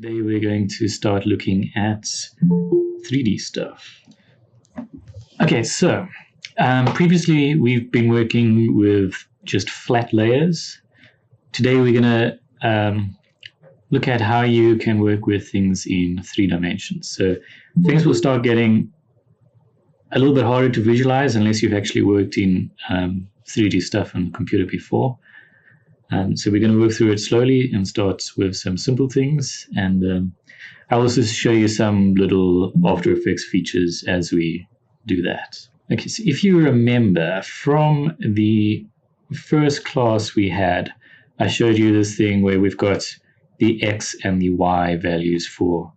Today we're going to start looking at 3D stuff. Okay, so previously we've been working with just flat layers. Today we're going to look at how you can work with things in 3 dimensions. So things will start getting a little bit harder to visualize unless you've actually worked in 3D stuff on the computer before. So we're going to work through it slowly and start with some simple things, and I'll also show you some little After Effects features as we do that. Okay, so if you remember from the first class we had, I showed you this thing where we've got the X and the Y values for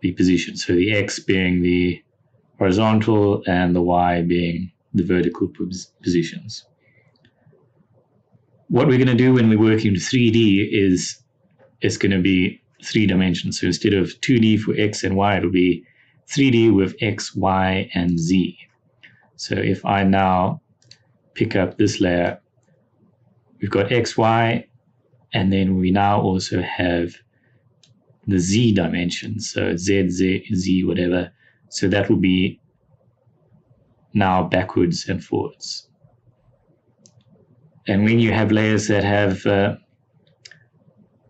the position. So the X being the horizontal and the Y being the vertical positions. What we're going to do when we work in 3D is it's going to be 3 dimensions. So instead of 2D for X and Y, it'll be 3D with X, Y, and Z. So if I now pick up this layer, we've got X, Y, and then we now also have the Z dimension. So Z, Z, whatever. So that will be now backwards and forwards. And when you have layers that have that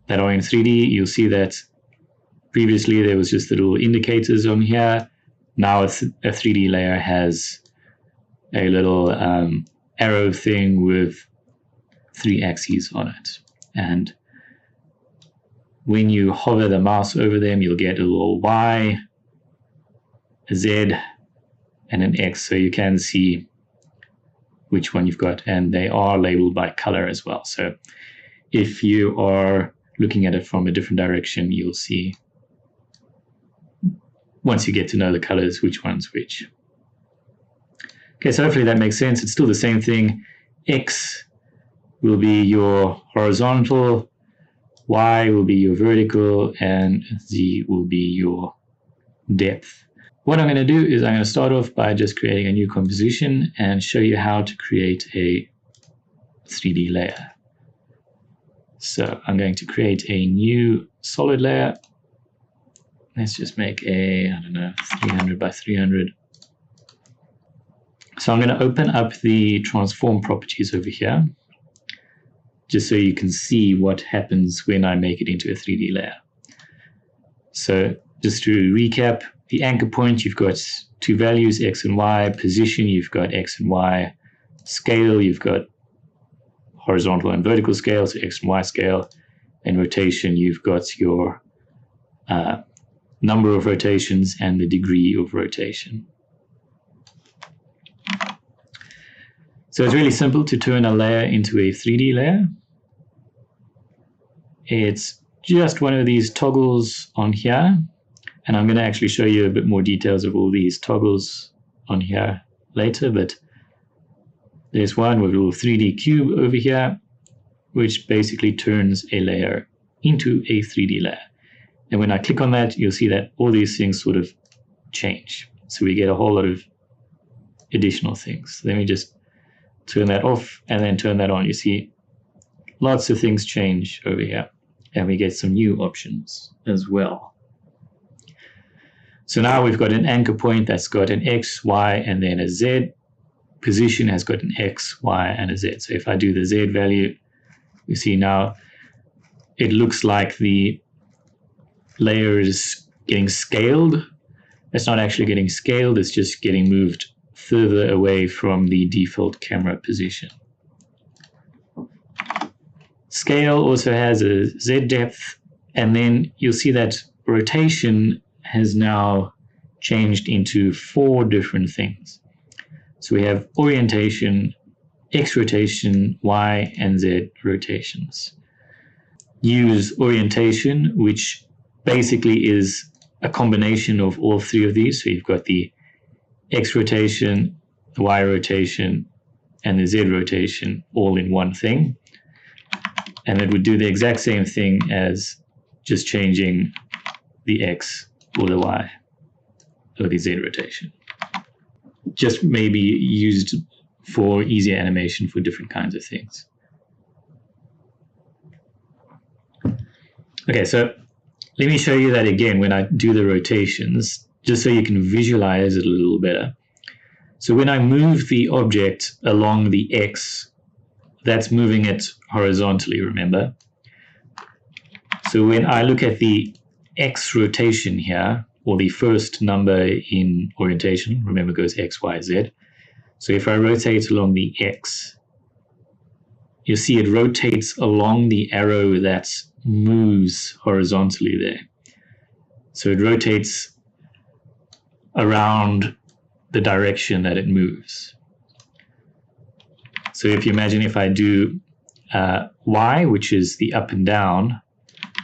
are in 3D, you'll see that previously there was just the little indicators on here. Now a 3D layer has a little arrow thing with 3 axes on it. And when you hover the mouse over them, you'll get a little Y, a Z, and an X. So you can see which one you've got, and they are labeled by color as well. So if you are looking at it from a different direction, you'll see, once you get to know the colors, which one's which. Okay, so hopefully that makes sense. It's still the same thing. X will be your horizontal, Y will be your vertical, and Z will be your depth. What I'm going to do is I'm going to start off by just creating a new composition and show you how to create a 3D layer. So I'm going to create a new solid layer. Let's just make a, 300 by 300. So I'm going to open up the transform properties over here, just so you can see what happens when I make it into a 3D layer. So just to recap, the anchor point, you've got 2 values, X and Y. Position, you've got X and Y. Scale, you've got horizontal and vertical scale, so X and Y scale. And rotation, you've got your number of rotations and the degree of rotation. So it's really simple to turn a layer into a 3D layer. It's just one of these toggles on here. And I'm going to actually show you a bit more details of all these toggles on here later, but there's one with a little 3D cube over here, which basically turns a layer into a 3D layer. And when I click on that, you'll see that all these things sort of change. So we get a whole lot of additional things. So let me just turn that off and then turn that on. You see lots of things change over here, and we get some new options as well. So now we've got an anchor point that's got an X, Y, and then a Z. Position has got an X, Y, and a Z. So if I do the Z value, you see now it looks like the layer is getting scaled. It's not actually getting scaled, it's just getting moved further away from the default camera position. Scale also has a Z depth, and then you'll see that rotation has now changed into 4 different things. So we have orientation, X rotation, Y, and Z rotations. Use orientation, which basically is a combination of all 3 of these. So you've got the X rotation, the Y rotation, and the Z rotation all in one thing. And it would do the exact same thing as just changing the X or the Y or the Z rotation. Just maybe used for easier animation for different kinds of things. Okay, so let me show you that again when I do the rotations, just so you can visualize it a little better. So when I move the object along the X, that's moving it horizontally, remember? So when I look at the X rotation here, or the first number in orientation, remember it goes X, Y, Z. So if I rotate along the X, you'll see it rotates along the arrow that moves horizontally there. So it rotates around the direction that it moves. So if you imagine if I do Y, which is the up and down,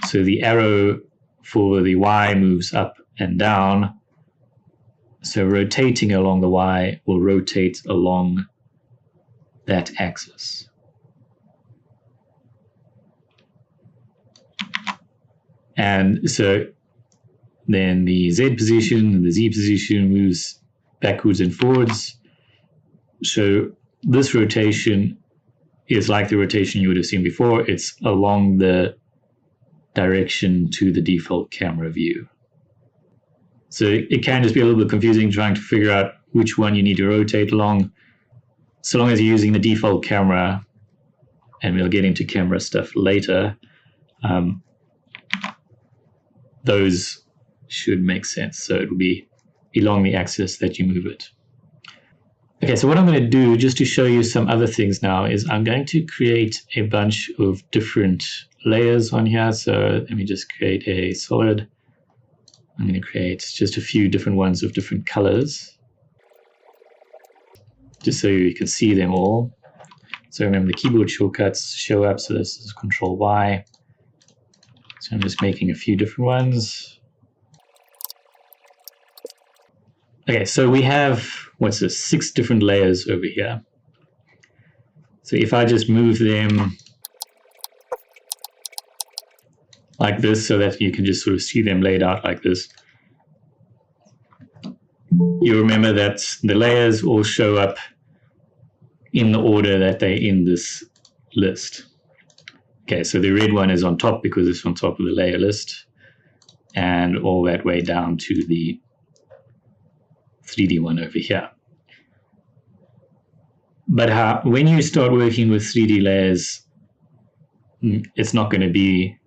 so the arrow for the Y moves up and down. So rotating along the Y will rotate along that axis. And so then the Z position and the Z position moves backwards and forwards. So this rotation is like the rotation you would have seen before. It's along the direction to the default camera view. So it can just be a little bit confusing trying to figure out which one you need to rotate along. So long as you're using the default camera, and we'll get into camera stuff later, those should make sense. So it will be along the axis that you move it. Okay, so what I'm going to do, just to show you some other things now, is I'm going to create a bunch of different layers on here. So let me just create a solid. I'm going to create just a few different ones of different colors, just so you can see them all. So remember the keyboard shortcuts show up. So this is Control Y. So I'm just making a few different ones. Okay, so we have, what's this, 6 different layers over here. So if I just move them like this so that you can just sort of see them laid out like this, you remember that the layers all show up in the order that they're in this list. Okay, so the red one is on top because it's on top of the layer list, and all that way down to the 3D one over here. But when you start working with 3D layers, it's not going to be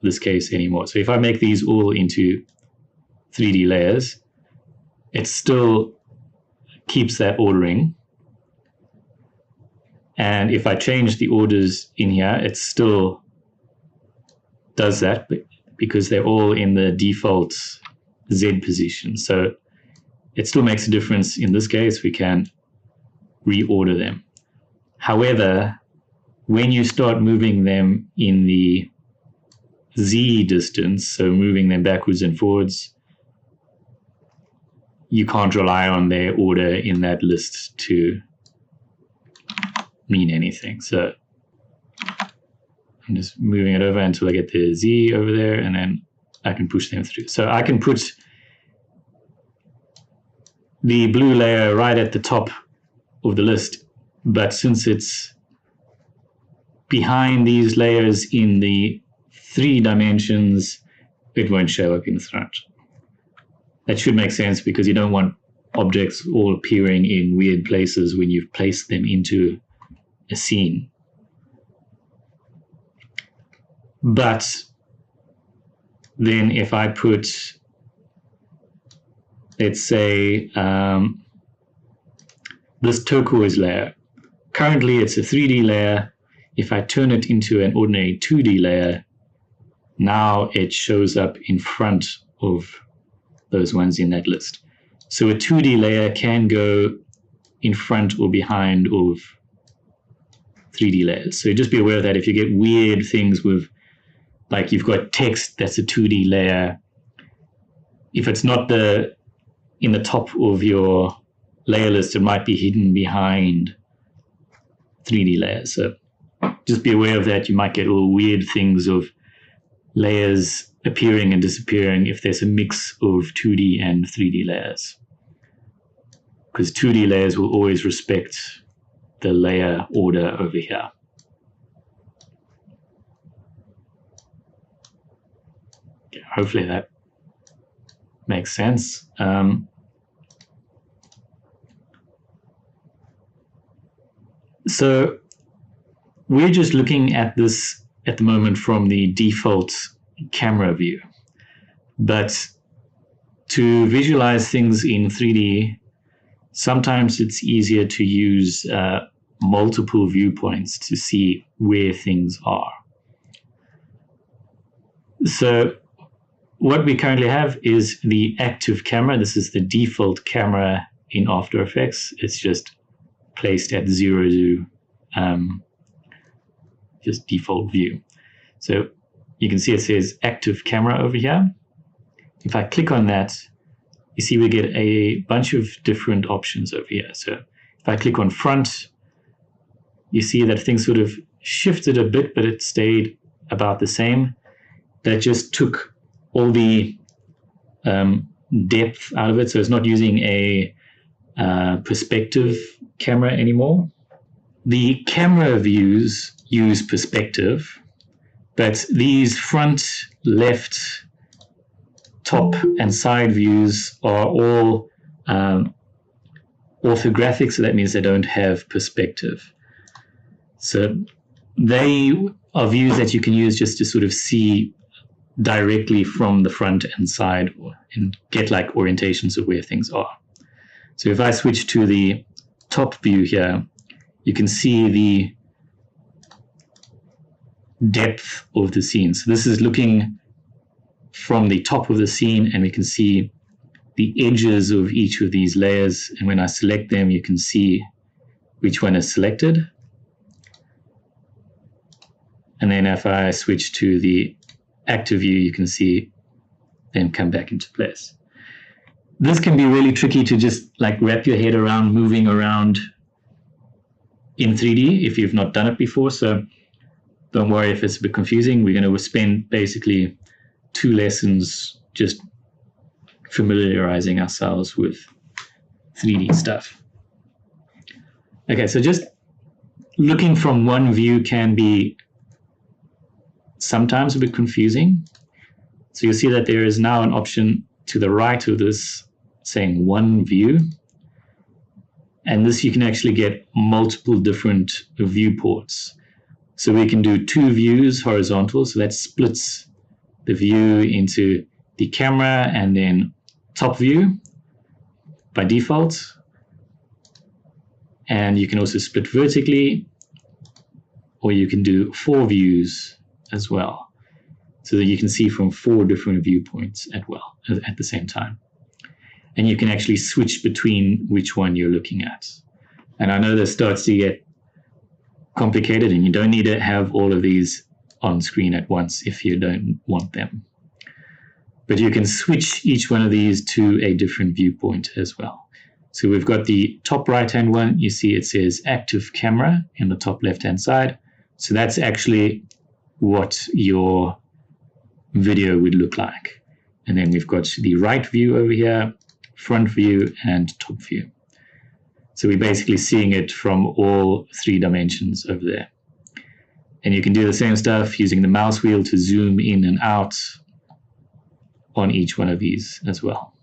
this case anymore. So if I make these all into 3D layers, it still keeps that ordering. And if I change the orders in here, it still does that because they're all in the default Z position. So it still makes a difference. In this case, we can reorder them. However, when you start moving them in the Z distance, so moving them backwards and forwards, you can't rely on their order in that list to mean anything. So I'm just moving it over until I get the Z over there, and then I can push them through. So I can put the blue layer right at the top of the list, but since it's behind these layers in the 3 dimensions, it won't show up in the front. That should make sense because you don't want objects all appearing in weird places when you've placed them into a scene. But then if I put, let's say, this turquoise layer, currently it's a 3D layer. If I turn it into an ordinary 2D layer, now it shows up in front of those ones in that list. So a 2D layer can go in front or behind of 3D layers. So just be aware of that. If you get weird things with, like you've got text that's a 2D layer, if it's not in the top of your layer list, it might be hidden behind 3D layers. So just be aware of that. You might get all weird things of layers appearing and disappearing if there's a mix of 2D and 3D layers. Because 2D layers will always respect the layer order over here. hopefully that makes sense. So we're just looking at this at the moment from the default camera view. But to visualize things in 3D, sometimes it's easier to use multiple viewpoints to see where things are. So what we currently have is the active camera. This is the default camera in After Effects. It's just placed at 0 to just default view. So you can see it says active camera over here. If I click on that, you see we get a bunch of different options over here. So if I click on front, you see that things sort of shifted a bit, but it stayed about the same. That just took all the depth out of it. So it's not using a perspective camera anymore. The camera views use perspective, but these front, left, top, and side views are all orthographic, so that means they don't have perspective. So they are views that you can use just to sort of see directly from the front and side and get like orientations of where things are. So if I switch to the top view here, you can see the depth of the scene. So this is looking from the top of the scene, and we can see the edges of each of these layers. And when I select them, you can see which one is selected. And then if I switch to the active view, you can see them come back into place. This can be really tricky to just like wrap your head around moving around in 3D if you've not done it before. So don't worry if it's a bit confusing. We're going to spend basically 2 lessons just familiarizing ourselves with 3D stuff. Okay, so just looking from one view can be sometimes a bit confusing. So you'll see that there is now an option to the right of this saying one view. And this you can actually get multiple different viewports. So we can do 2 views horizontal, so that splits the view into the camera and then top view by default. And you can also split vertically, or you can do 4 views as well, so that you can see from 4 different viewpoints at the same time. And you can actually switch between which one you're looking at. And I know this starts to get complicated, and you don't need to have all of these on screen at once if you don't want them. But you can switch each one of these to a different viewpoint as well. So we've got the top right-hand one. You see it says active camera in the top left-hand side. So that's actually what your video would look like. And then we've got the right view over here, front view, and top view. So we're basically seeing it from all 3 dimensions over there. And you can do the same stuff using the mouse wheel to zoom in and out on each one of these as well.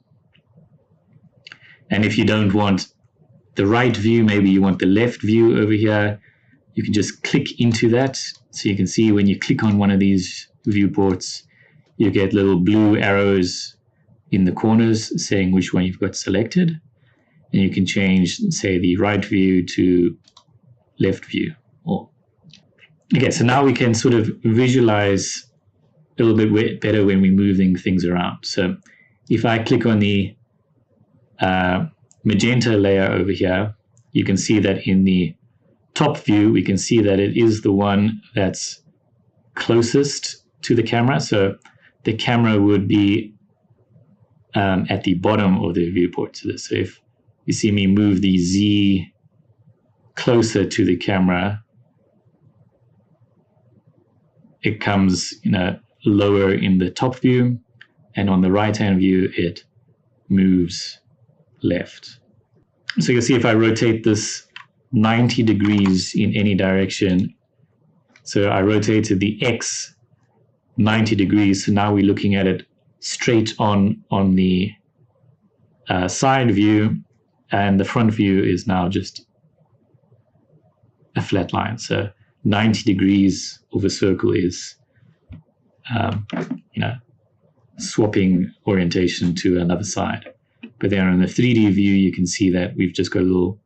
And if you don't want the right view, maybe you want the left view over here, you can just click into that. So you can see when you click on one of these viewports, you get little blue arrows in the corners saying which one you've got selected. And you can change, say, the right view to left view. Okay, so now we can sort of visualize a little bit better when we're moving things around. So if I click on the magenta layer over here, you can see that in the top view, we can see that it is the one that's closest to the camera. So the camera would be at the bottom of the viewport. So if you see me move the Z closer to the camera, it comes lower in the top view, and on the right-hand view, it moves left. So you'll see if I rotate this 90 degrees in any direction, so I rotated the X 90 degrees. So now we're looking at it straight on the side view, and the front view is now just a flat line. So 90 degrees of a circle is, swapping orientation to another side. But then on the 3D view, you can see that we've just got a little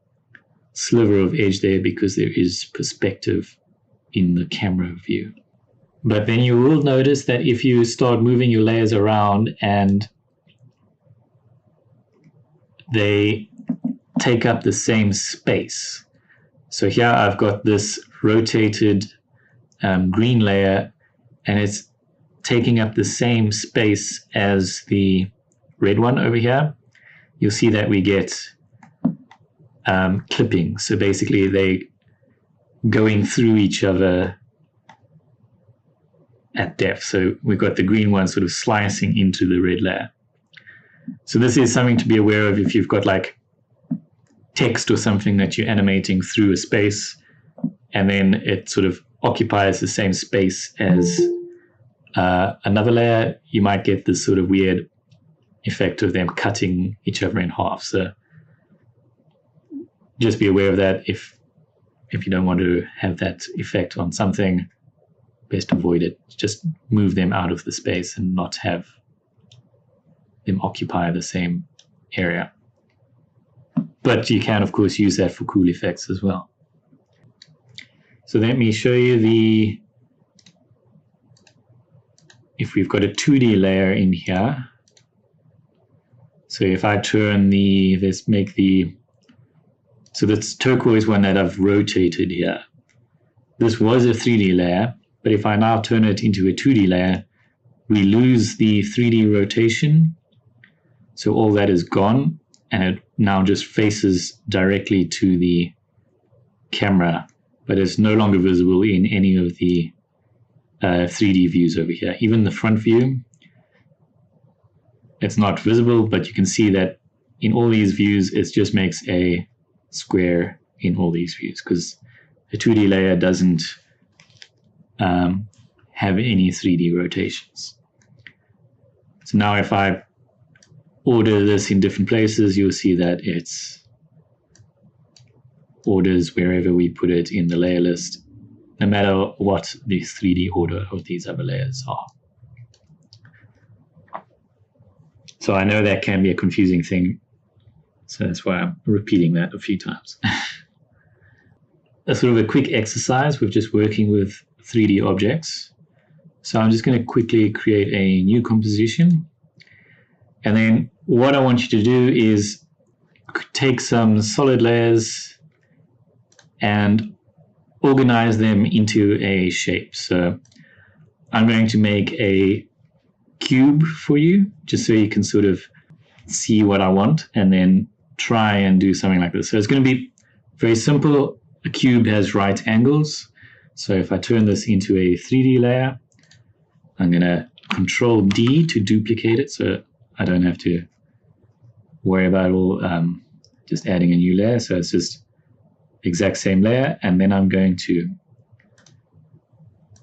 sliver of edge there because there is perspective in the camera view. But then you will notice that if you start moving your layers around and they take up the same space. So here I've got this rotated green layer, and it's taking up the same space as the red one over here. You'll see that we get clipping. So basically they going through each other at depth. So we've got the green one sort of slicing into the red layer. So this is something to be aware of if you've got like text or something that you're animating through a space, and then it sort of occupies the same space as another layer. You might get this sort of weird effect of them cutting each other in half. So just be aware of that. If you don't want to have that effect on something, best avoid it. Just move them out of the space and not have them occupy the same area. But you can, of course, use that for cool effects as well. So let me show you if we've got a 2D layer in here. So if I turn so this turquoise one that I've rotated here, this was a 3D layer, but if I now turn it into a 2D layer, we lose the 3D rotation. So all that is gone, and it now just faces directly to the camera, but it's no longer visible in any of the 3D views over here. Even the front view, it's not visible, but you can see that in all these views, it just makes a square in all these views because the 2D layer doesn't have any 3D rotations. So now if I order this in different places, you'll see that it's orders wherever we put it in the layer list, no matter what the 3D order of these other layers are. So I know that can be a confusing thing, so that's why I'm repeating that a few times. A sort of a quick exercise with just working with 3D objects. So I'm just going to quickly create a new composition. And then what I want you to do is take some solid layers and organize them into a shape. So I'm going to make a cube for you, just so you can sort of see what I want, and then try and do something like this. So it's going to be very simple. A cube has right angles. So if I turn this into a 3D layer, I'm going to Control D to duplicate it, so I don't have to worry about all just adding a new layer. So it's just exact same layer, and then I'm going to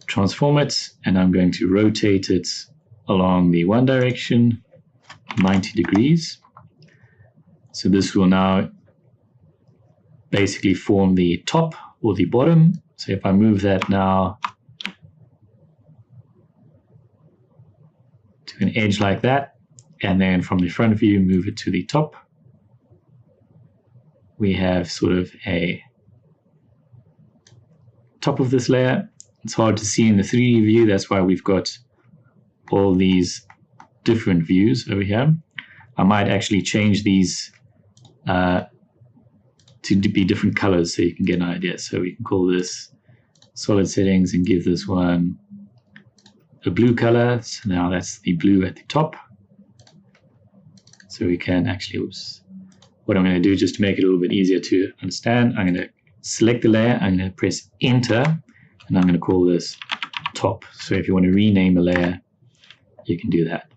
transform it, and I'm going to rotate it along the one direction, 90 degrees. So this will now basically form the top or the bottom. So if I move that now to an edge like that, and then from the front view, move it to the top, we have sort of a top of this layer. It's hard to see in the 3D view. That's why we've got all these different views over here. I might actually change these to be different colors so you can get an idea. So we can call this solid settings and give this one a blue color. So now that's the blue at the top. So we can actually, what I'm going to do just to make it a little bit easier to understand, I'm going to select the layer, I'm going to press enter, and I'm going to call this top. So if you want to rename a layer, you can do that.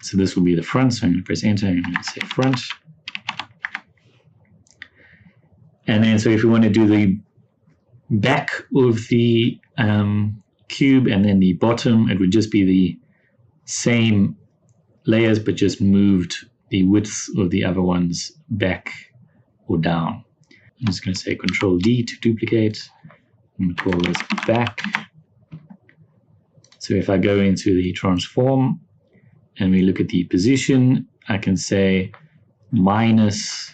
So this will be the front, so I'm going to press enter, and I'm going to say front. And then, so if you want to do the back of the cube, and then the bottom, it would just be the same layers, but just moved the width of the other ones back or down. I'm just going to say Control D to duplicate. I'm going to call this back. So if I go into the transform and we look at the position, I can say minus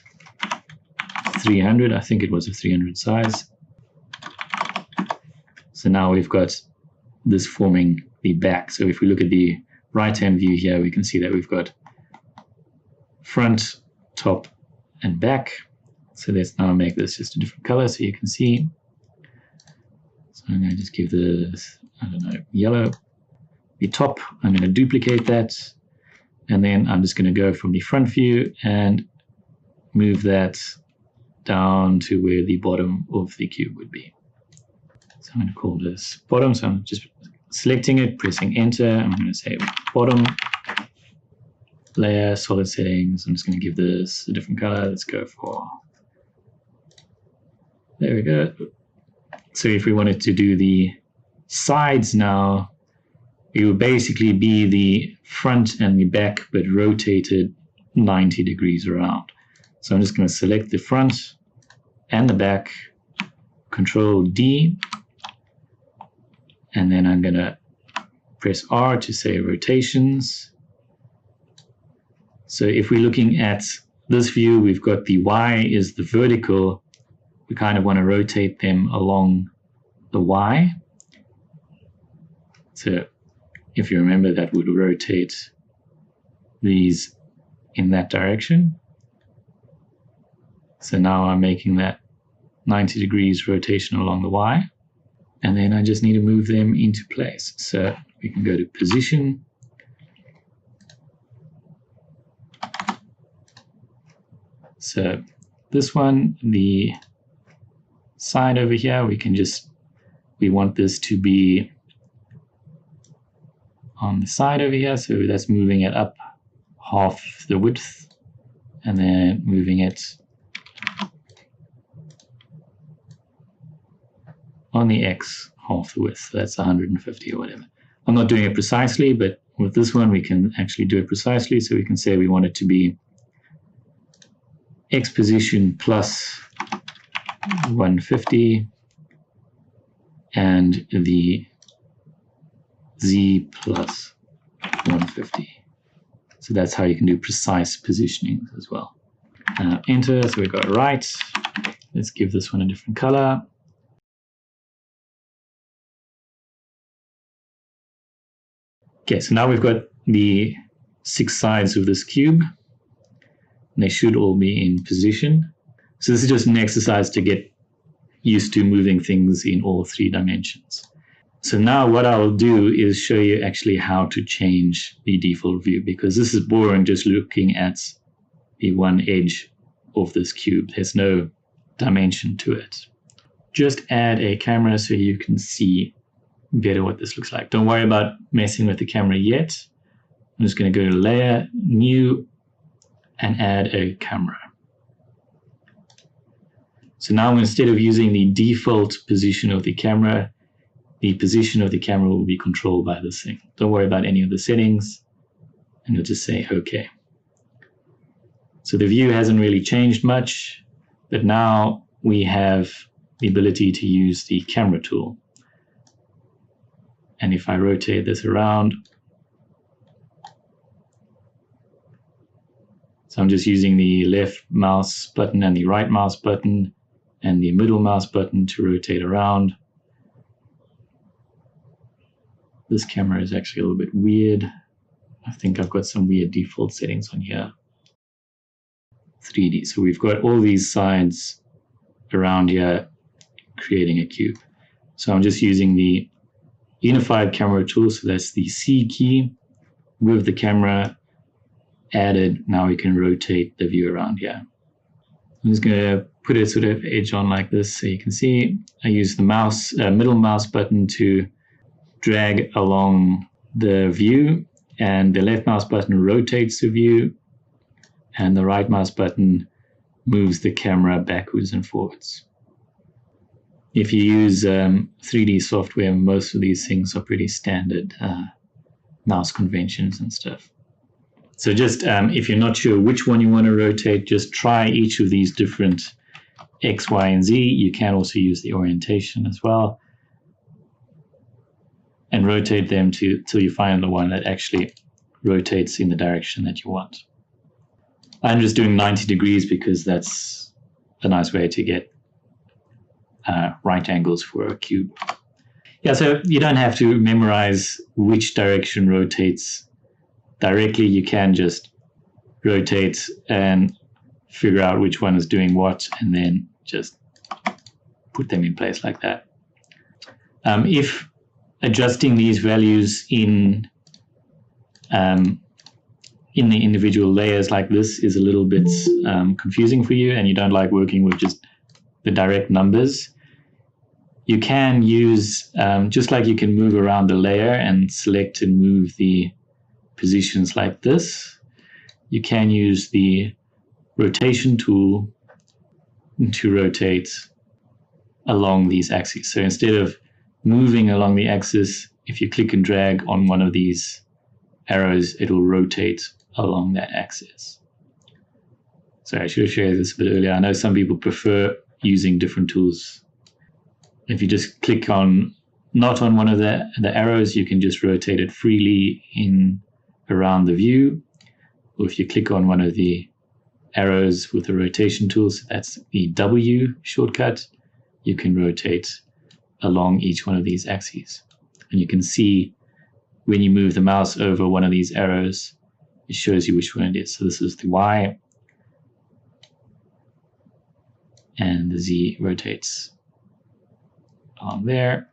300. I think it was a 300 size. So now we've got this forming the back. So if we look at the right-hand view here, we can see that we've got front, top, and back. So let's now make this just a different color so you can see. So I'm going to just give this, I don't know, yellow. The top, I'm going to duplicate that. And then I'm just going to go from the front view and move that down to where the bottom of the cube would be. So I'm going to call this bottom. So I'm just selecting it, pressing enter. I'm going to say bottom layer, solid settings. I'm just going to give this a different color. Let's go for, there we go. So if we wanted to do the sides now, it would basically be the front and the back, but rotated 90 degrees around. So I'm just going to select the front and the back, Control D, and then I'm going to press R to say rotations. So if we're looking at this view, we've got the Y is the vertical. We kind of want to rotate them along the Y. So if you remember, that would rotate these in that direction. So now I'm making that 90 degrees rotation along the Y. And then I just need to move them into place. So we can go to position. So this one, the side over here, we want this to be on the side over here. So that's moving it up half the width and then moving it on the X half the width. So that's 150 or whatever. I'm not doing it precisely, but with this one, we can actually do it precisely. So we can say we want it to be X position plus 150 and the Z plus 150. So that's how you can do precise positioning as well. Enter, so we've got right. Let's give this one a different color. Okay, so now we've got the 6 sides of this cube. They should all be in position. So this is just an exercise to get used to moving things in all 3 dimensions. So now what I'll do is show you actually how to change the default view, because this is boring just looking at the one edge of this cube. There's no dimension to it. Just add a camera so you can see better what this looks like. Don't worry about messing with the camera yet. I'm just going to go to Layer, New, and add a camera. So now instead of using the default position of the camera, the position of the camera will be controlled by this thing. Don't worry about any of the settings, and you'll just say OK. So the view hasn't really changed much, but now we have the ability to use the camera tool. And if I rotate this around, so I'm just using the left mouse button and the right mouse button and the middle mouse button to rotate around. This camera is actually a little bit weird. I think I've got some weird default settings on here. 3D. So we've got all these sides around here creating a cube. So I'm just using the unified camera tool. So that's the C key with the camera added. Now we can rotate the view around here. I'm just going to put a sort of edge on like this so you can see. I use the mouse, middle mouse button to drag along the view, and the left mouse button rotates the view, and the right mouse button moves the camera backwards and forwards. if you use 3D software, most of these things are pretty standard mouse conventions and stuff. So just if you're not sure which one you want to rotate, just try each of these different X, Y, and Z. You can also use the orientation as well, and rotate them till you find the one that actually rotates in the direction that you want. I'm just doing 90 degrees because that's a nice way to get right angles for a cube. Yeah, so you don't have to memorize which direction rotates directly. You can just rotate and figure out which one is doing what, and then just put them in place like that. If adjusting these values in the individual layers like this is a little bit confusing for you, and you don't like working with just the direct numbers, you can use, just like you can move around the layer and select and move the positions like this, you can use the rotation tool to rotate along these axes. So instead of moving along the axis, if you click and drag on one of these arrows, it will rotate along that axis. So I should have shared this a bit earlier. I know some people prefer using different tools. If you just click on, not on one of the arrows, you can just rotate it freely in around the view. Or if you click on one of the arrows with the rotation tools, that's the W shortcut, you can rotate along each one of these axes. And you can see when you move the mouse over one of these arrows, it shows you which one it is. So this is the Y, and the Z rotates along there.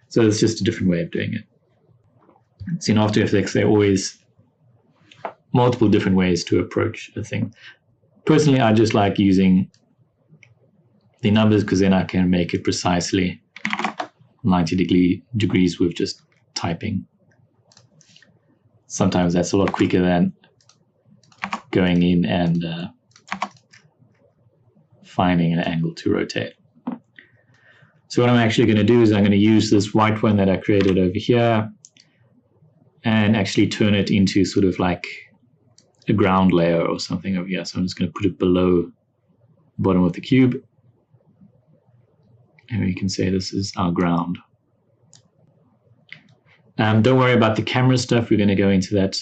So it's just a different way of doing it. So in After Effects, there are always multiple different ways to approach a thing. Personally, I just like using the numbers because then I can make it precisely 90 degrees with just typing. Sometimes that's a lot quicker than going in and finding an angle to rotate. So what I'm actually going to do is I'm going to use this white one that I created over here and actually turn it into sort of like a ground layer or something over here. So I'm just going to put it below the bottom of the cube. And we can say this is our ground. Don't worry about the camera stuff. We're going to go into that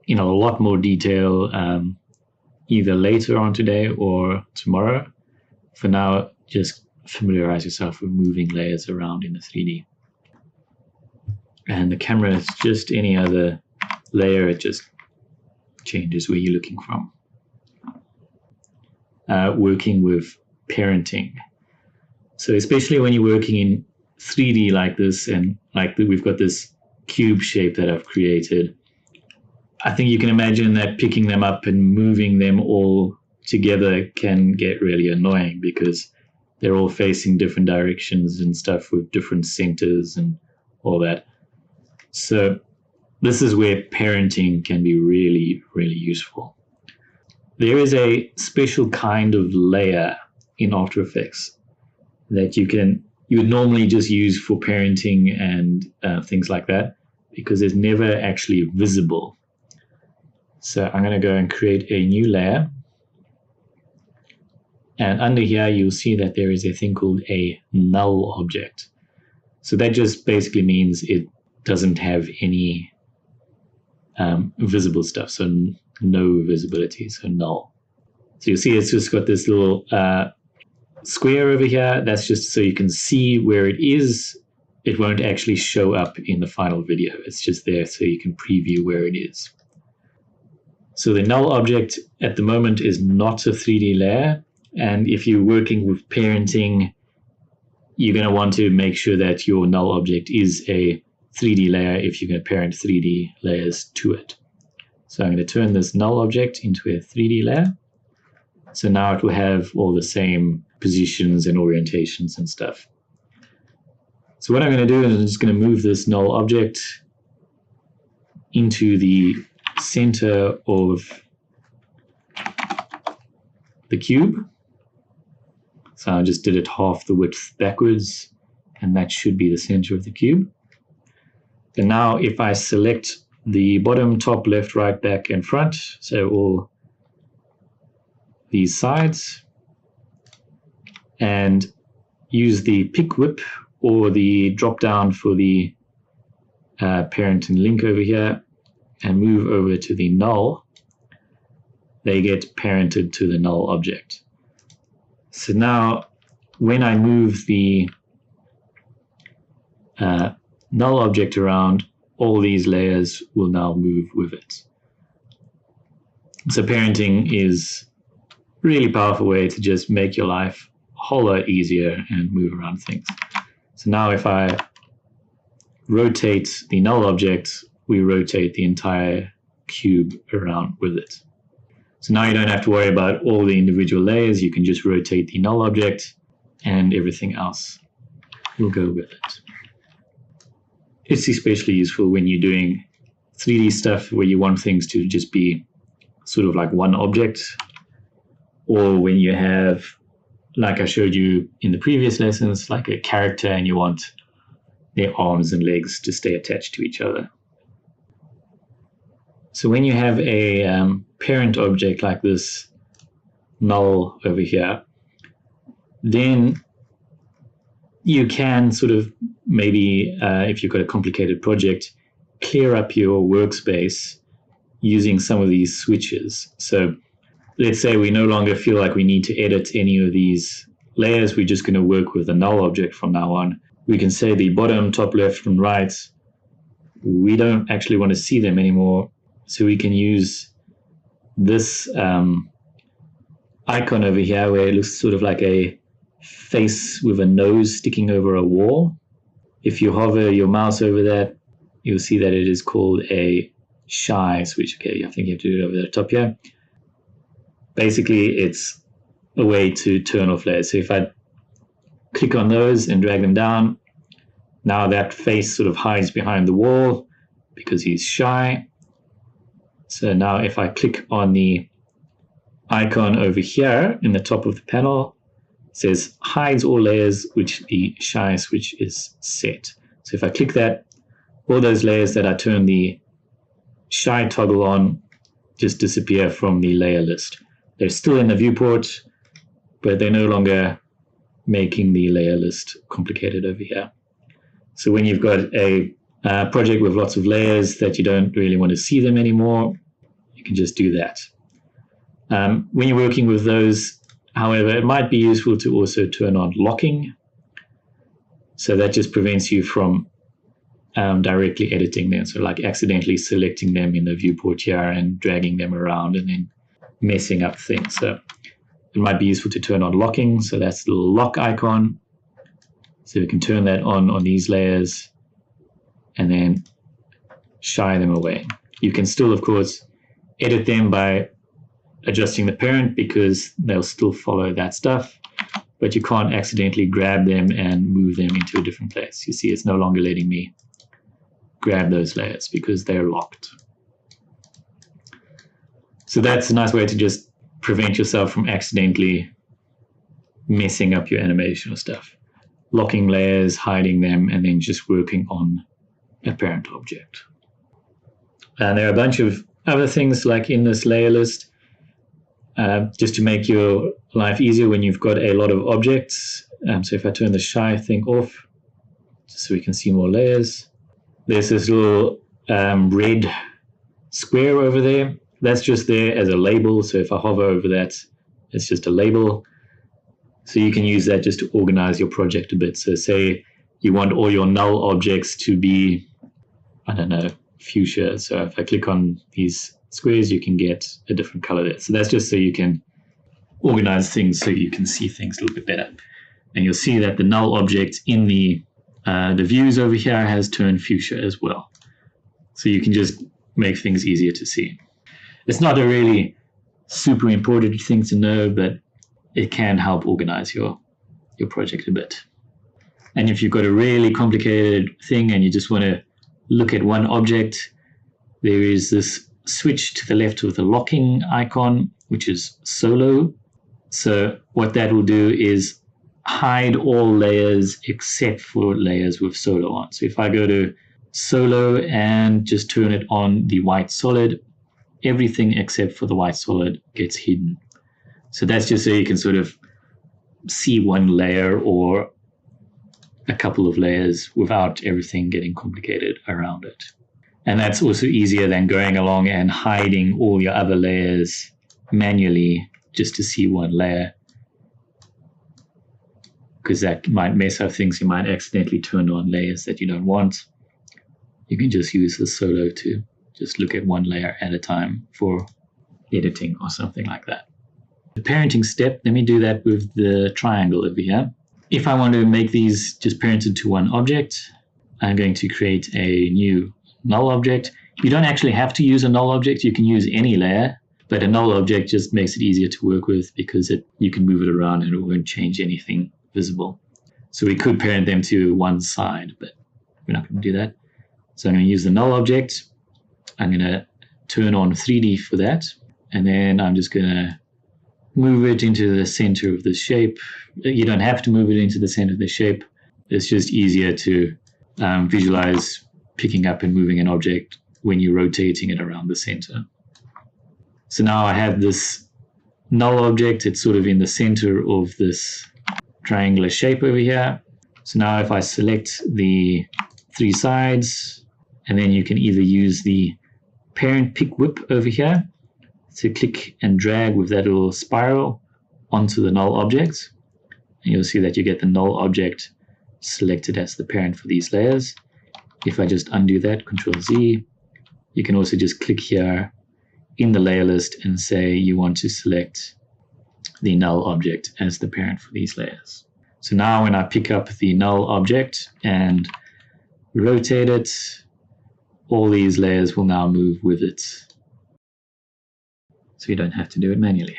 in a lot more detail either later on today or tomorrow. For now, just familiarize yourself with moving layers around in the 3D. And the camera is just any other layer. It just changes where you're looking from. Working with parenting. So especially when you're working in 3D like this, and like we've got this cube shape that I've created, I think you can imagine that picking them up and moving them all together can get really annoying because they're all facing different directions and stuff with different centers and all that. So this is where parenting can be really, really useful. There is a special kind of layer in After Effects that you would normally just use for parenting and things like that, because it's never actually visible. So I'm going to go and create a new layer. And under here, you'll see that there is a thing called a null object. So that just basically means it doesn't have any visible stuff. So no visibility, so null. So you'll see it's just got this little square over here. That's just so you can see where it is. It won't actually show up in the final video. It's just there so you can preview where it is. So the null object at the moment is not a 3D layer. And if you're working with parenting, you're going to want to make sure that your null object is a 3D layer if you're going to parent 3D layers to it. So I'm going to turn this null object into a 3D layer. So now it will have all the same positions and orientations and stuff. So what I'm going to do is I'm just going to move this null object into the center of the cube. So I just did it half the width backwards, and that should be the center of the cube. And now if I select the bottom, top, left, right, back, and front, so all these sides, and use the pick whip or the drop down for the parent and link over here, and move over to the null, they get parented to the null object. So now when I move the null object around, all these layers will now move with it. So parenting is a really powerful way to just make your life a whole lot easier and move around things. So now if I rotate the null object, we rotate the entire cube around with it. So now you don't have to worry about all the individual layers. You can just rotate the null object and everything else will go with it. It's especially useful when you're doing 3D stuff where you want things to just be sort of like one object, or when you have, like I showed you in the previous lessons, like a character and you want their arms and legs to stay attached to each other. So when you have a parent object like this null over here, then you can sort of maybe, if you've got a complicated project, clear up your workspace using some of these switches. So let's say we no longer feel like we need to edit any of these layers. We're just going to work with the null object from now on. We can say the bottom, top, left, and right, we don't actually want to see them anymore. So we can use this icon over here where it looks sort of like a face with a nose sticking over a wall. If you hover your mouse over that, you'll see that it is called a shy switch. Okay, I think you have to do it over the top here. Basically, it's a way to turn off layers. So if I click on those and drag them down, now that face sort of hides behind the wall because he's shy. So now if I click on the icon over here in the top of the panel, it says hides all layers which the shy switch is set. So if I click that, all those layers that I turn the shy toggle on just disappear from the layer list. They're still in the viewport, but they're no longer making the layer list complicated over here. So when you've got a project with lots of layers that you don't really want to see them anymore, you can just do that. When you're working with those, however, it might be useful to also turn on locking. So that just prevents you from directly editing them. So like accidentally selecting them in the viewport here and dragging them around and then messing up things. So it might be useful to turn on locking. So that's the little lock icon. So we can turn that on these layers and then shy them away. You can still, of course, edit them by adjusting the parent because they'll still follow that stuff, but you can't accidentally grab them and move them into a different place. You see, it's no longer letting me grab those layers because they're locked. So that's a nice way to just prevent yourself from accidentally messing up your animation or stuff. Locking layers, hiding them, and then just working on a parent object. And there are a bunch of other things like in this layer list, just to make your life easier when you've got a lot of objects. So if I turn the shy thing off, just so we can see more layers, there's this little red square over there. That's just there as a label. So if I hover over that, it's just a label. So you can use that just to organize your project a bit. So say you want all your null objects to be, I don't know, fuchsia. So if I click on these squares, you can get a different color there. So that's just so you can organize things so you can see things a little bit better. And you'll see that the null object in the views over here has turned fuchsia as well. So you can just make things easier to see. It's not a really super important thing to know, but it can help organize your project a bit. And if you've got a really complicated thing and you just want to look at one object, there is this switch to the left with the locking icon, which is solo. So what that will do is hide all layers except for layers with solo on. So if I go to solo and just turn it on the white solid, everything except for the white solid gets hidden. So that's just so you can sort of see one layer or a couple of layers without everything getting complicated around it. And that's also easier than going along and hiding all your other layers manually just to see one layer, because that might mess up things. You might accidentally turn on layers that you don't want. You can just use the solo to just look at one layer at a time for editing or something like that. The parenting step, let me do that with the triangle over here. If I want to make these just parented to one object, I'm going to create a new null object. You don't actually have to use a null object. You can use any layer, but a null object just makes it easier to work with because you can move it around and it won't change anything visible. So we could parent them to one side, but we're not going to do that. So I'm going to use the null object. I'm going to turn on 3D for that. And then I'm just going to move it into the center of the shape. You don't have to move it into the center of the shape. It's just easier to visualize picking up and moving an object when you're rotating it around the center. So now I have this null object. It's sort of in the center of this triangular shape over here. So now if I select the three sides, and then you can either use the parent pick whip over here to click and drag with that little spiral onto the null object. And you'll see that you get the null object selected as the parent for these layers. If I just undo that, Control Z, you can also just click here in the layer list and say you want to select the null object as the parent for these layers. So now when I pick up the null object and rotate it, all these layers will now move with it. So you don't have to do it manually.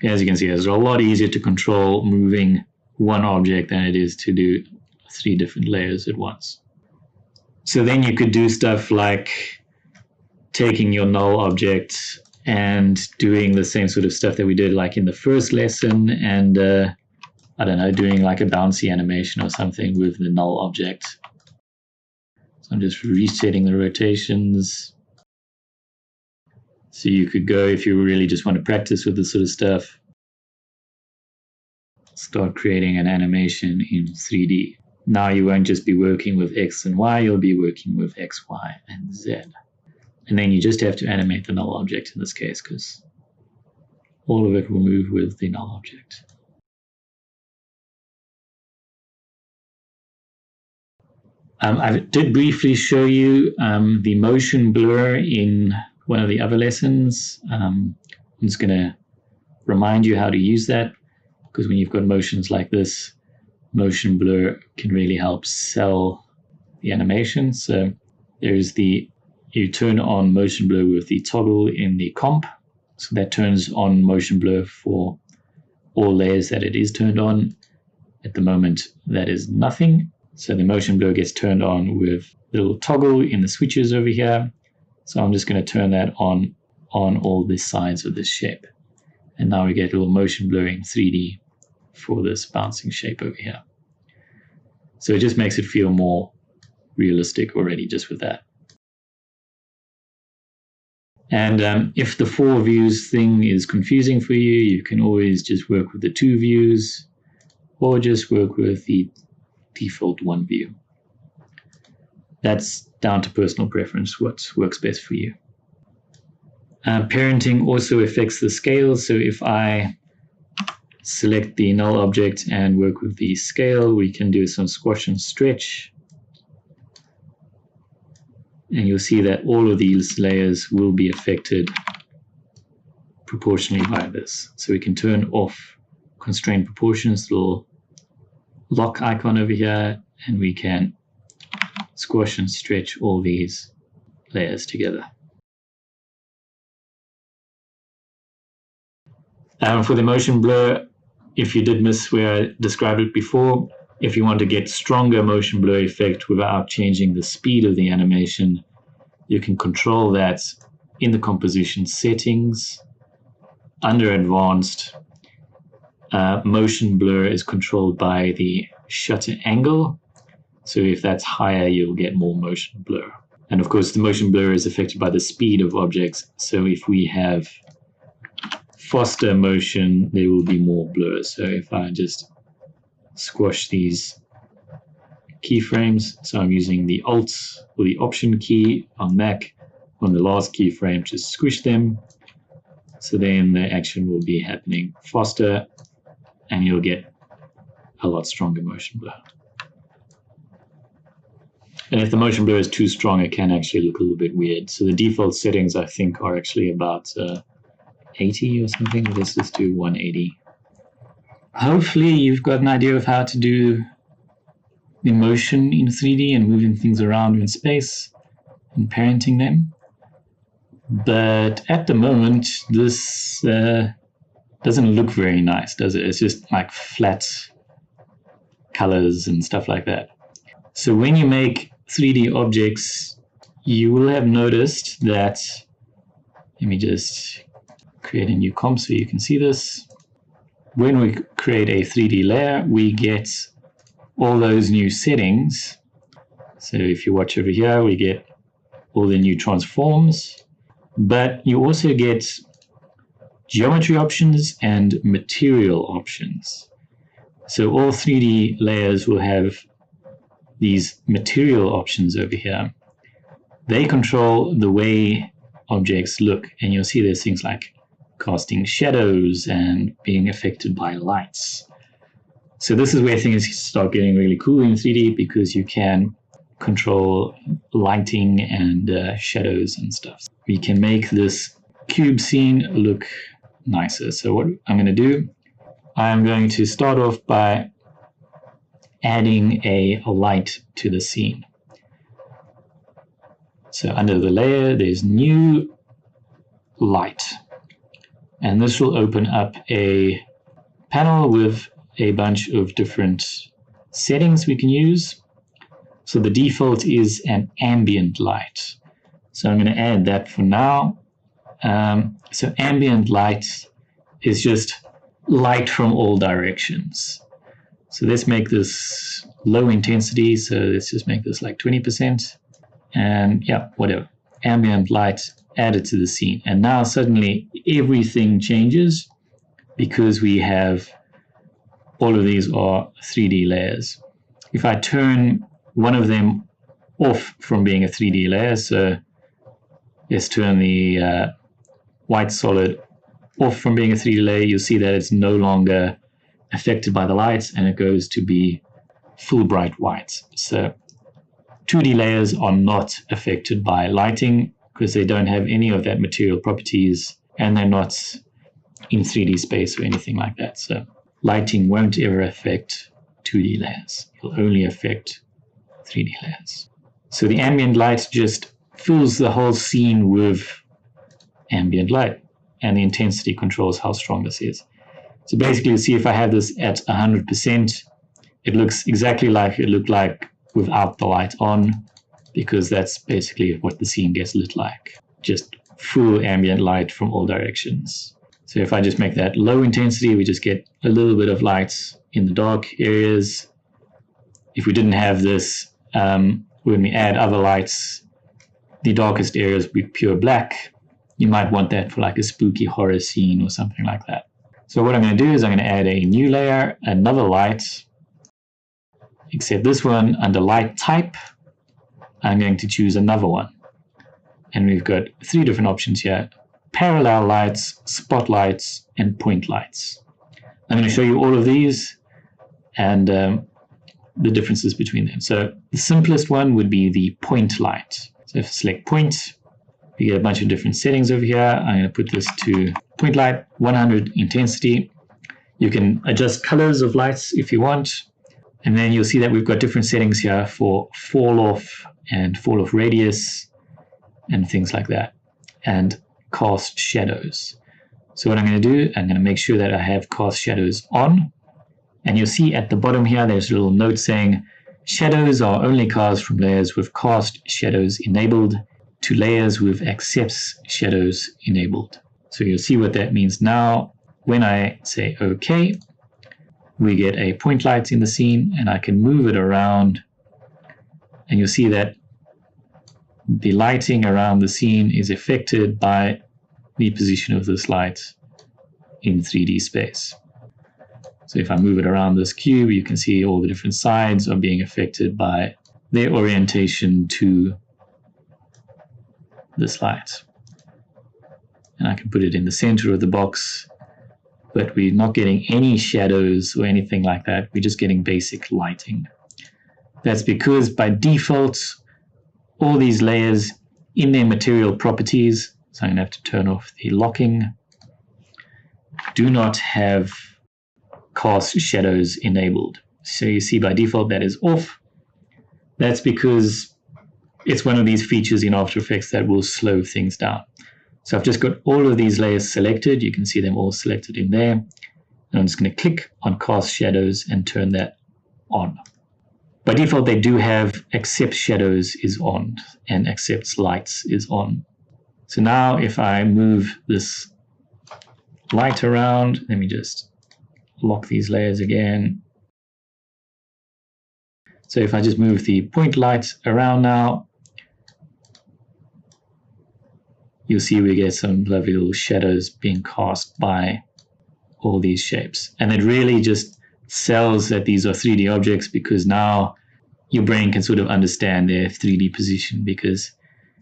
As you can see, it's a lot easier to control moving one object than it is to do 3 different layers at once. So then you could do stuff like taking your null object and doing the same sort of stuff that we did like in the first lesson and I don't know, doing like a bouncy animation or something with the null object. So I'm just resetting the rotations. So you could go, if you really just want to practice with this sort of stuff, start creating an animation in 3D. Now you won't just be working with X and Y, you'll be working with X, Y, and Z. And then you just have to animate the null object in this case, because all of it will move with the null object. I did briefly show you the motion blur in one of the other lessons. I'm just going to remind you how to use that, because when you've got motions like this, motion blur can really help sell the animation. So there's you turn on motion blur with the toggle in the comp. So that turns on motion blur for all layers that it is turned on. At the moment, that is nothing. So the motion blur gets turned on with the little toggle in the switches over here. So I'm just going to turn that on all the sides of this shape. And now we get a little motion blur in 3D for this bouncing shape over here. So it just makes it feel more realistic already just with that. And if the 4 views thing is confusing for you, you can always just work with the 2 views or just work with the default 1 view. That's down to personal preference, what works best for you. Parenting also affects the scale. So if I select the null object and work with the scale, we can do some squash and stretch. And you'll see that all of these layers will be affected proportionally by this. So we can turn off constraint proportions, the little lock icon over here, and we can squash and stretch all these layers together. For the motion blur, if you did miss where I described it before, if you want to get stronger motion blur effect without changing the speed of the animation, you can control that in the composition settings under advanced. motion blur is controlled by the shutter angle. So if that's higher, you'll get more motion blur. And of course, the motion blur is affected by the speed of objects. So if we have faster motion, there will be more blur. So if I just squash these keyframes, so I'm using the Alt or the Option key on Mac on the last keyframe to squish them. So then the action will be happening faster and you'll get a lot stronger motion blur. And if the motion blur is too strong, it can actually look a little bit weird. So the default settings, I think, are actually about 80 or something. Let's just do 180. Hopefully you've got an idea of how to do the motion in 3D and moving things around in space and parenting them. But at the moment, this doesn't look very nice, does it? It's just like flat colors and stuff like that. So when you make 3D objects, you will have noticed that, let me just create a new comp so you can see this. When we create a 3D layer, we get all those new settings. So if you watch over here, we get all the new transforms, but you also get geometry options and material options. So all 3D layers will have these material options over here. They control the way objects look, and you'll see there's things like casting shadows and being affected by lights. So this is where things start getting really cool in 3D, because you can control lighting and shadows and stuff. We can make this cube scene look nicer. So what I'm going to do, I'm going to start off by adding a light to the scene. So under the layer, there's new light. And this will open up a panel with a bunch of different settings we can use. So the default is an ambient light. So I'm going to add that for now. So ambient light is just light from all directions. So let's make this low intensity. So let's just make this like 20%. And yeah, whatever. Ambient light added to the scene. And now suddenly everything changes because we have all of these are 3D layers. If I turn one of them off from being a 3D layer, so let's turn the white solid off from being a 3D layer, you'll see that it's no longer affected by the lights and it goes to be full bright white. So 2D layers are not affected by lighting because they don't have any of that material properties and they're not in 3D space or anything like that. So lighting won't ever affect 2D layers. It'll only affect 3D layers. So the ambient light just fills the whole scene with ambient light, and the intensity controls how strong this is. So basically, you see if I have this at 100%, it looks exactly like it looked like without the light on, because that's basically what the scene gets lit like. Just full ambient light from all directions. So if I just make that low intensity, we just get a little bit of lights in the dark areas. If we didn't have this, when we add other lights, the darkest areas would be pure black. You might want that for like a spooky horror scene or something like that. So what I'm going to do is I'm going to add a new layer, another light, except this one under light type, I'm going to choose another one. And we've got 3 different options here: parallel lights, spotlights, and point lights. I'm going to show you all of these and the differences between them. So the simplest one would be the point light. So if I select point, you get a bunch of different settings over here. I'm going to put this to point light, 100 intensity. You can adjust colors of lights if you want. And then you'll see that we've got different settings here for fall off and fall off radius and things like that, and cast shadows. So what I'm going to do, I'm going to make sure that I have cast shadows on. And you'll see at the bottom here, there's a little note saying shadows are only cast from layers with cast shadows enabled to layers with accepts shadows enabled. So you'll see what that means now. When I say OK, we get a point light in the scene, and I can move it around, and you'll see that the lighting around the scene is affected by the position of this light in 3D space. So if I move it around this cube, you can see all the different sides are being affected by their orientation to this light. And I can put it in the center of the box, but we're not getting any shadows or anything like that. We're just getting basic lighting. That's because by default, all these layers in their material properties, so I'm going to have to turn off the locking, do not have cast shadows enabled. So you see by default that is off. That's because it's one of these features in After Effects that will slow things down. So I've just got all of these layers selected. You can see them all selected in there. And I'm just going to click on cast shadows and turn that on. By default, they do have accept shadows is on and accepts lights is on. So now if I move this light around, let me just lock these layers again. So if I just move the point light around now, you'll see we get some lovely little shadows being cast by all these shapes. And it really just sells that these are 3D objects, because now your brain can sort of understand their 3D position, because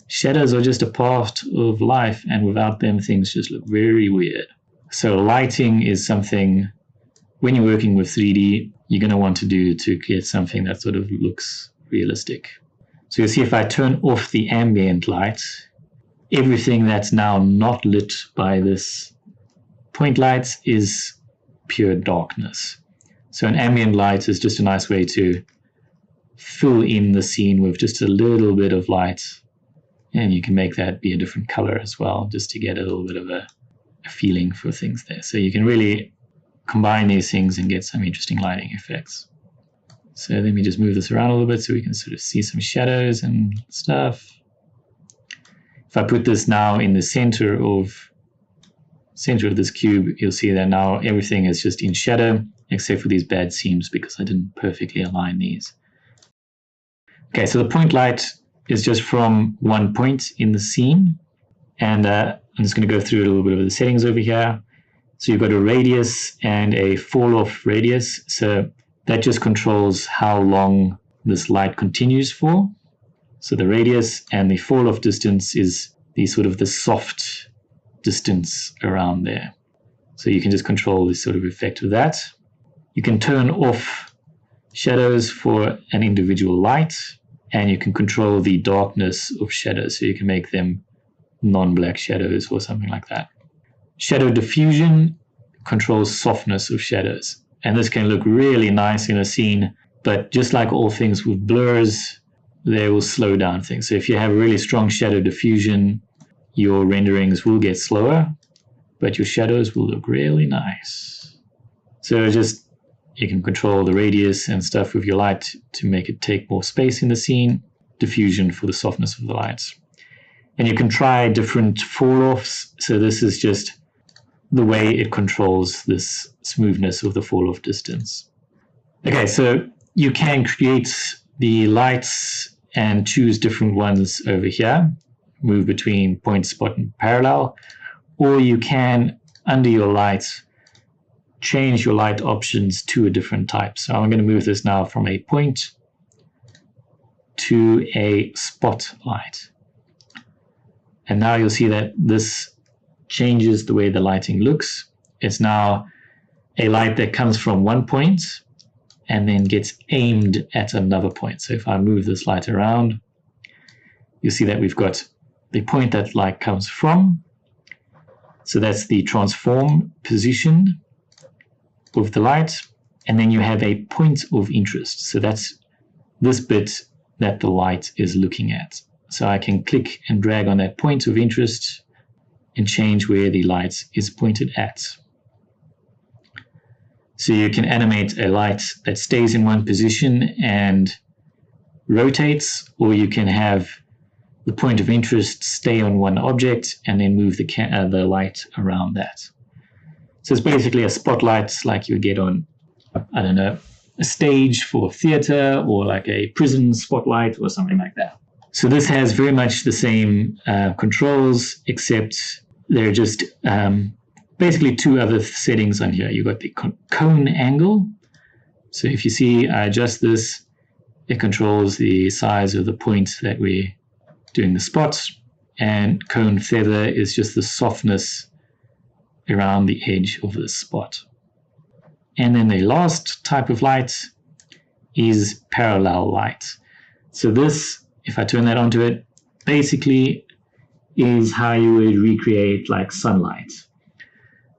shadows are just a part of life, and without them things just look very weird. So lighting is something, when you're working with 3D, you're going to want to do to get something that sort of looks realistic. So you'll see if I turn off the ambient light, everything that's now not lit by this point light is pure darkness. So an ambient light is just a nice way to fill in the scene with just a little bit of light, and you can make that be a different color as well, just to get a little bit of a feeling for things there. So you can really combine these things and get some interesting lighting effects. So let me just move this around a little bit so we can sort of see some shadows and stuff. If I put this now in the center of this cube, you'll see that now everything is just in shadow, except for these bad seams because I didn't perfectly align these. Okay, so the point light is just from one point in the scene, and I'm just going to go through a little bit of the settings over here. So you've got a radius and a fall-off radius, so that just controls how long this light continues for. So the radius and the fall-off distance is the sort of the soft distance around there. So you can just control this sort of effect of that. You can turn off shadows for an individual light, and you can control the darkness of shadows. So you can make them non-black shadows or something like that. Shadow diffusion controls softness of shadows. And this can look really nice in a scene, but just like all things with blurs, they will slow down things. So if you have really strong shadow diffusion, your renderings will get slower, but your shadows will look really nice. So you can control the radius and stuff with your light to make it take more space in the scene, diffusion for the softness of the lights. And you can try different fall-offs. So this is just the way it controls this smoothness of the fall-off distance. Okay, so you can create the lights and choose different ones over here, move between point, spot, and parallel, or you can, under your lights, change your light options to a different type. So I'm going to move this now from a point to a spotlight. And now you'll see that this changes the way the lighting looks. It's now a light that comes from one point and then gets aimed at another point. So if I move this light around, you'll see that we've got the point that light comes from. So that's the transform position of the light. And then you have a point of interest. So that's this bit that the light is looking at. So I can click and drag on that point of interest and change where the light is pointed at. So you can animate a light that stays in one position and rotates, or you can have the point of interest stay on one object and then move the light around that. So it's basically a spotlight like you get on I don't know, a stage for theater or like a prison spotlight or something like that. So this has very much the same controls, except they're just basically two other settings on here. You've got the cone angle. So if you see, I adjust this, it controls the size of the point that we're doing the spots. And cone feather is just the softness around the edge of the spot. And then the last type of light is parallel light. So this, if I turn that onto it, basically is how you would recreate like sunlight.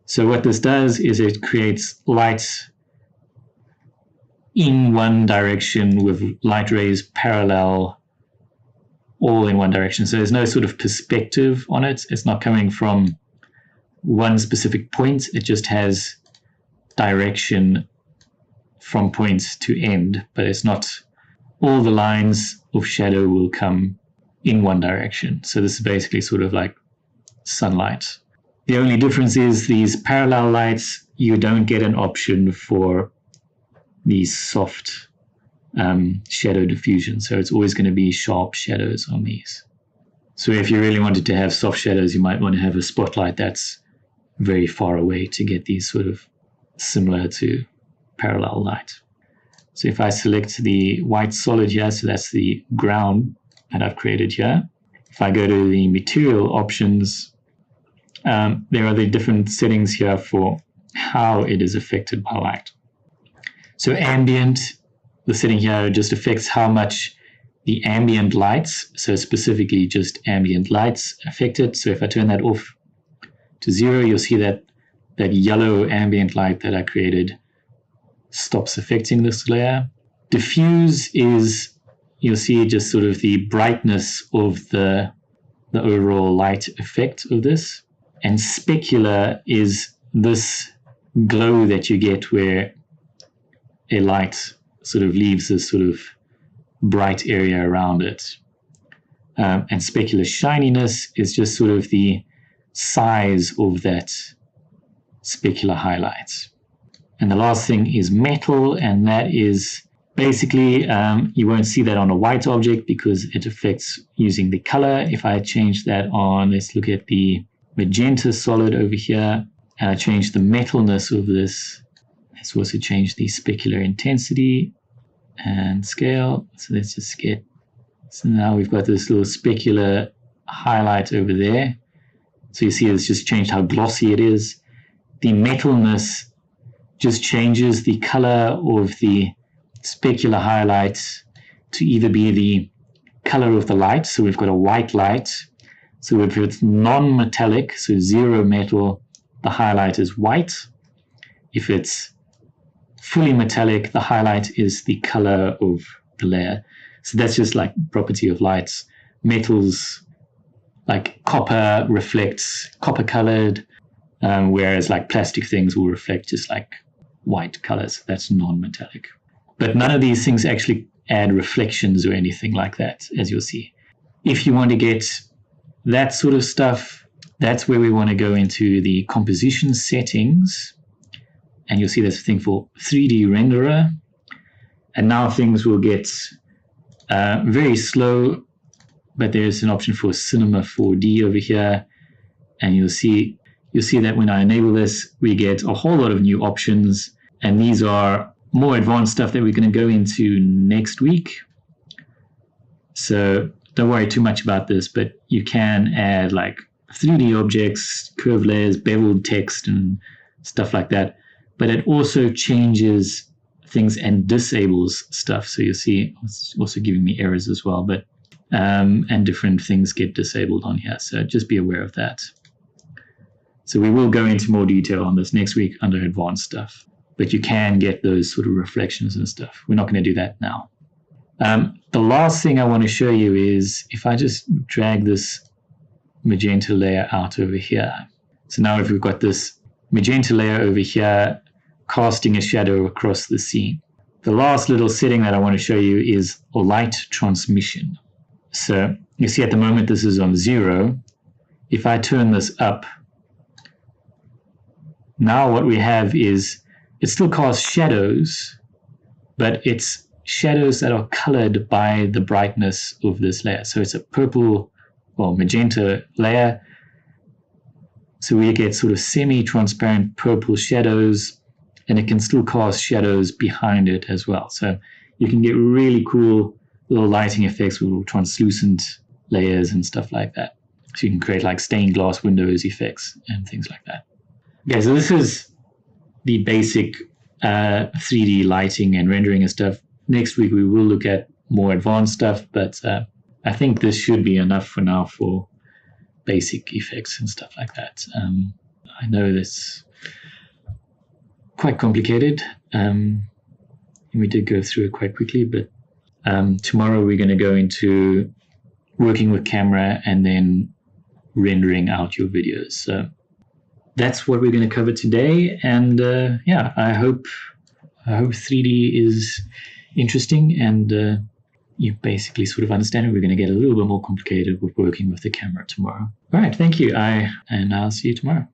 So what this does is it creates light in one direction with light rays parallel all in one direction. So there's no sort of perspective on it. It's not coming from one specific point. It just has direction from point to end, but it's not all the lines of shadow will come in one direction. So this is basically sort of like sunlight. The only difference is these parallel lights, you don't get an option for these soft shadow diffusion. So it's always going to be sharp shadows on these. So if you really wanted to have soft shadows, you might want to have a spotlight that's very far away to get these sort of similar to parallel light. So if I select the white solid here, so that's the ground that I've created here. If I go to the material options, there are the different settings here for how it is affected by light. So ambient, the setting here just affects how much the ambient lights, so specifically just ambient lights, affect it. So if I turn that off to 0, you'll see that that yellow ambient light that I created stops affecting this layer. Diffuse is, you'll see just sort of the brightness of the overall light effect of this. And specular is this glow that you get where a light sort of leaves this sort of bright area around it. And specular shininess is just sort of the size of that specular highlight. And the last thing is metal, and that is basically, you won't see that on a white object because it affects using the color. If I change that on, let's look at the magenta solid over here, and I change the metalness of this. Let's also change the specular intensity and scale. So let's just get, so now we've got this little specular highlight over there. So you see it's just changed how glossy it is. The metalness just changes the color of the specular highlight to either be the color of the light. So we've got a white light. So if it's non-metallic, so 0 metal, the highlight is white. If it's fully metallic, the highlight is the color of the layer. So that's just like property of lights. Metals like copper reflects copper colored, whereas like plastic things will reflect just like white colors. That's non-metallic. But none of these things actually add reflections or anything like that, as you'll see. If you want to get that sort of stuff, that's where we want to go into the composition settings. And you'll see there's a thing for 3D renderer. And now things will get very slow, but there's an option for Cinema 4D over here. And you'll see that when I enable this, we get a whole lot of new options. And these are more advanced stuff that we're going to go into next week. So don't worry too much about this, but you can add like 3D objects, curved layers, beveled text, and stuff like that. But it also changes things and disables stuff. So you'll see it's also giving me errors as well, but and different things get disabled on here. So just be aware of that. So we will go into more detail on this next week under advanced stuff. But you can get those sort of reflections and stuff. We're not going to do that now. The last thing I want to show you is if I just drag this magenta layer out over here. So now if we've got this magenta layer over here casting a shadow across the scene. The last little setting that I want to show you is light transmission. So you see at the moment this is on 0. If I turn this up, now what we have is it still casts shadows, but it's shadows that are colored by the brightness of this layer. So it's a purple, well, magenta layer. So we get sort of semi-transparent purple shadows, and it can still cast shadows behind it as well. So you can get really cool little lighting effects with little translucent layers and stuff like that. So you can create like stained glass windows effects and things like that. Okay, so this is the basic 3D lighting and rendering and stuff. Next week we will look at more advanced stuff, but I think this should be enough for now for basic effects and stuff like that. I know that's quite complicated. We did go through it quite quickly, but tomorrow we're going to go into working with camera and then rendering out your videos. So that's what we're going to cover today. And yeah, I hope 3D is interesting and you basically sort of understand it. We're going to get a little bit more complicated with working with the camera tomorrow. All right, thank you. And I'll see you tomorrow.